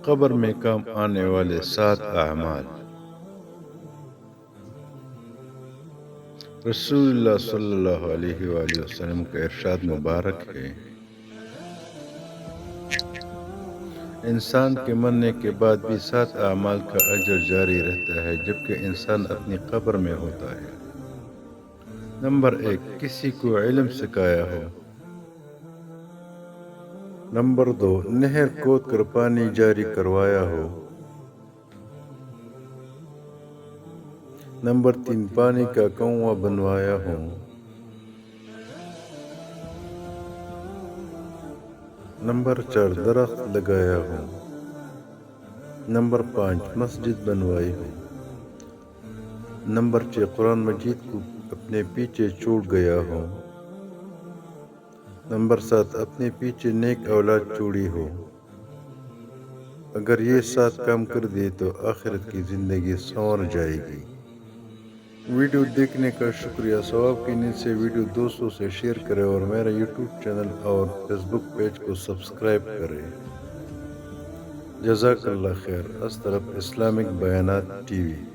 قبر میں کام آنے والے 7 اعمال۔ رسول اللہ صلی اللہ علیہ وآلہ وسلم کا ارشاد مبارک ہے، انسان کے مرنے کے بعد بھی 7 اعمال کا اجر جاری رہتا ہے جبکہ انسان اپنی قبر میں ہوتا ہے۔ نمبر 1، کسی کو علم سکھایا ہو۔ نمبر 2، نہر کھود کر پانی جاری کروایا ہو۔ نمبر 3، پانی کا کنواں بنوایا ہو۔ نمبر 4، درخت لگایا ہو۔ نمبر 5، مسجد بنوائی ہو۔ نمبر 6، قرآن مجید کو اپنے پیچھے چھوڑ گیا ہو۔ نمبر 7، اپنے پیچھے نیک اولاد چھوڑی ہو۔ اگر یہ 7 کام کر دیے تو آخرت کی زندگی سنور جائے گی۔ ویڈیو دیکھنے کا شکریہ۔ ثواب کی نیت سے ویڈیو دوستوں سے شیئر کریں اور میرا یوٹیوب چینل اور فیس بک پیج کو سبسکرائب کریں۔ جزاک اللہ خیر۔ اس طرف اسلامک بیانات ٹی وی۔